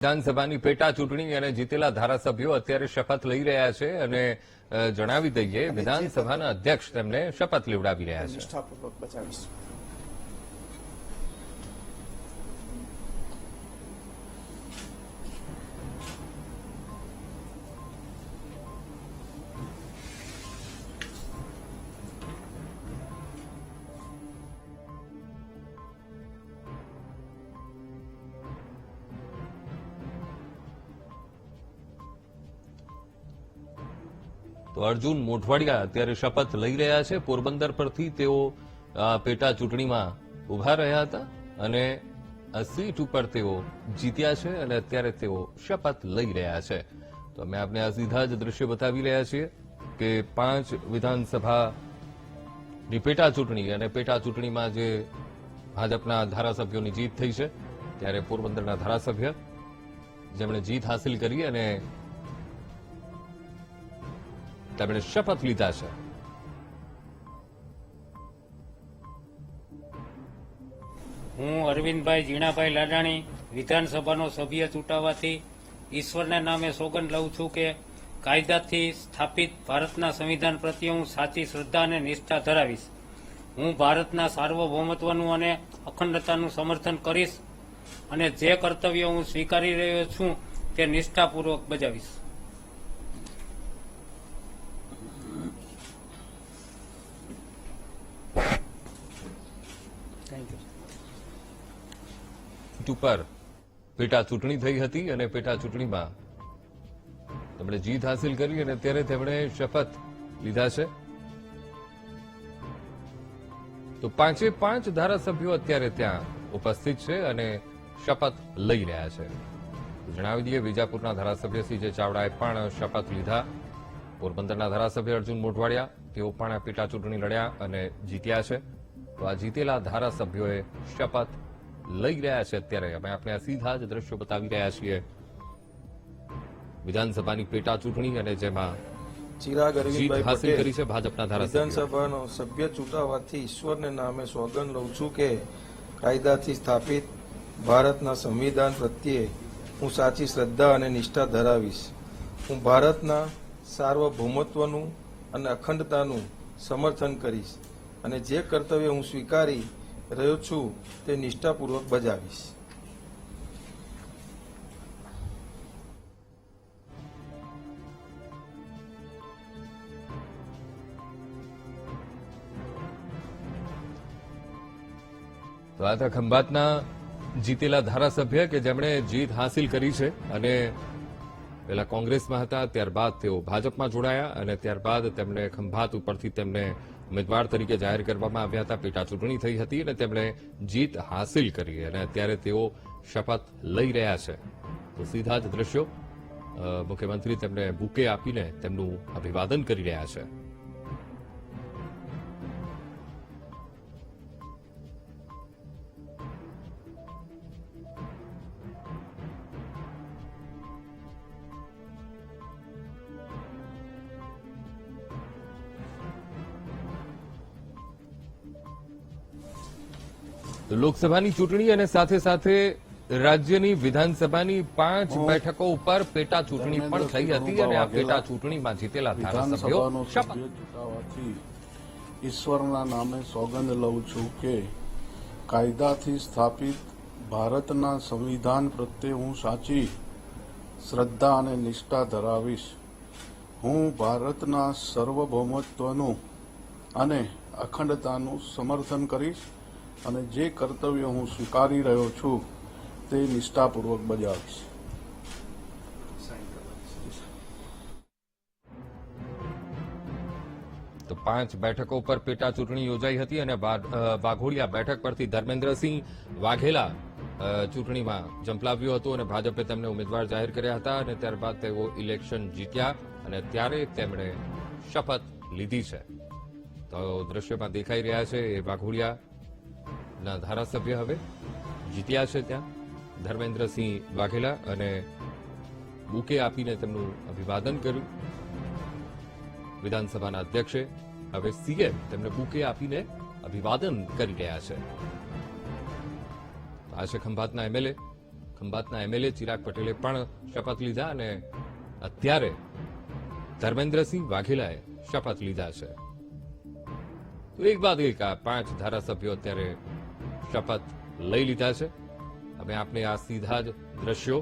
વિધાનસભાની પેટા ચૂંટણી અને જીતેલા ધારાસભ્યો અત્યારે શપથ લઈ રહ્યા છે અને જણાવી દઈએ વિધાનસભાના અધ્યક્ષ તેમને શપથ લેવડાવી રહ્યા છે. નિષ્ઠાપૂર્વક બચાવીશ. તો અર્જુન મોઢવાડિયા અત્યારે શપથ લઈ રહ્યા છે. પોરબંદર પરથી તેઓ પેટા ચૂંટણીમાં ઉભા રહ્યા હતા અને આ સીટ ઉપર તેઓ જીત્યા છે અને અત્યારે તેઓ શપથ લઈ રહ્યા છે. તો અમે આપને આ સીધા જ દ્રશ્ય બતાવી રહ્યા છીએ કે 5 વિધાનસભાની પેટા ચૂંટણી અને પેટા ચૂંટણીમાં જે ભાજપના ધારાસભ્યોની જીત થઈ છે ત્યારે પોરબંદરના ધારાસભ્ય જેમણે જીત હાંસિલ કરી અને તેમણે શપથ લીધા છે. હું અરવિંદભાઈ જીણાભાઈ લાડાણી વિધાનસભાનો સભ્ય ચૂંટાવાથી ઈશ્વરના નામે સોગંદ લઉં છું કે કાયદાથી સ્થાપિત ભારતના સંવિધાન પ્રત્યે હું સાચી શ્રદ્ધા અને નિષ્ઠા ધરાવીશ. હું ભારતના સાર્વભૌમત્વનું અને અખંડતાનું સમર્થન કરીશ અને જે કર્તવ્ય હું સ્વીકારી રહ્યો છું તે નિષ્ઠાપૂર્વક બજાવીશ. ઉપર પેટા ચૂંટણી થઈ હતી અને પેટા ચૂંટણીમાં તેમણે જીત હાંસિલ કરી અને અત્યારે તેમણે શપથ લીધા છે. તો 5 ધારાસભ્યો અત્યારે ત્યાં ઉપસ્થિત છે અને શપથ લઈ રહ્યા છે. જણાવી દઈએ વિજાપુરના ધારાસભ્ય CJ ચાવડાએ પણ શપથ લીધા. પોરબંદરના ધારાસભ્ય અર્જુન મોઢવાડિયા તેઓ પણ આ પેટા ચૂંટણી લડ્યા અને જીત્યા છે. તો આ જીતેલા ધારાસભ્યોએ શપથ લઈ રહ્યા છે. અત્યારે અમે આપણે આ સીધા જ દ્રશ્યો બતાવી રહ્યા છીએ વિધાનસભાની પેટા ચૂંટણી અને જેમાં ચિરાગ અરવિંદભાઈ હાંસિલ કરી છે ભાજપના ધારાસભ્ય. વિધાનસભાનો સભ્ય ચૂંટાવાથી ઈશ્વરને નામે સોગંદ લઉં છું કે કાયદાથી સ્થાપિત ભારતના સંવિધાન પ્રત્યે હું સાચી શ્રદ્ધા અને નિષ્ઠા ધરાવીશ. હું ભારતના સાર્વભૌમત્વનું અને અખંડતાનું સમર્થન કરીશ અને જે કર્તવ્ય હું સ્વીકારી રહ્યો છું તે નિષ્ઠાપૂર્વક બજાવીશ. તો આ હતા ખંભાતના જીતેલા ધારાસભ્ય કે જેમણે જીત હાંસિલ કરી છે અને પહેલા કોંગ્રેસમાં હતા, ત્યારબાદ તેઓ ભાજપમાં જોડાયા અને ત્યારબાદ તેમણે ખંભાત ઉપરથી તેમને ઉમેદવાર તરીકે જાહેર કરવામાં આવ્યા હતા. પેટા ચૂંટણી થઈ હતી અને તેમણે જીત હાંસિલ કરી અને અત્યારે તેઓ શપથ લઈ રહ્યા છે. તો સીધા જ દ્રશ્યો મુખ્યમંત્રી તેમને બુકે આપીને તેમનું અભિવાદન કરી રહ્યા છે. લોકસભાની ચૂંટણી અને સાથે સાથે રાજ્યની વિધાનસભાની 5 બેઠકો ઉપર પેટા ચૂંટણી પણ થઈ હતી અને આ પેટા ચૂંટણીમાં જીતેલા ધારાસભ્યો ચૂંટાવાથી ઈશ્વરના નામે સોગંદ લઉં છું કે કાયદાથી સ્થાપિત ભારતના સંવિધાન પ્રત્યે હું સાચી શ્રદ્ધા અને નિષ્ઠા ધરાવીશ. હું ભારતના સાર્વભૌમત્વનું અને અખંડતાનું સમર્થન કરીશ અને જે કર્તવ્ય હું સ્વીકારી રહ્યો છું તે નિષ્ઠાપૂર્વક બજાવીશ. તો 5 બેઠકો પર પેટા ચૂંટણી યોજાઈ હતી અને વાઘોડિયા બેઠક પરથી ધર્મેન્દ્રસિંહ વાઘેલા ચૂંટણીમાં ઝંપલાવ્યો હતો અને ભાજપે તેમને ઉમેદવાર જાહેર કર્યા હતા અને ત્યારબાદ તેઓ ઇલેક્શન જીત્યા અને ત્યારે તેમણે શપથ લીધી છે. તો દ્રશ્યમાં દેખાઈ રહ્યા છે એ વાઘોડિયા ધારાસભ્ય હવે જીત્યા છે. ત્યાં ધર્મેન્દ્રસિંહ વાઘેલા અને બુકે આપીને તેમનું અભિવાદન કર્યું. વિધાનસભાના અધ્યક્ષે હવે CM તેમને બુકે આપીને અભિવાદન કરી રહ્યા છે. આ છે ખંભાતના MLA ખંભાતના એમએલએ ચિરાગ પટેલે પણ શપથ લીધા અને અત્યારે ધર્મેન્દ્રસિંહ વાઘેલાએ શપથ લીધા છે. તો એક બાદ એક આ 5 ધારાસભ્યો અત્યારે શપથ લઈ લીધા છે. અમે આપને આ સીધા જ દ્રશ્યો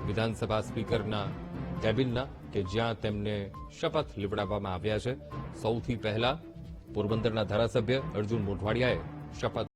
વિધાનસભા સ્પીકરના કેબિનના કે જ્યાં તેમને શપથ લેવડાવવામાં આવ્યા છે. સૌથી પહેલા પોરબંદરના ધારાસભ્ય અર્જુન મોઢવાડિયાએ શપથ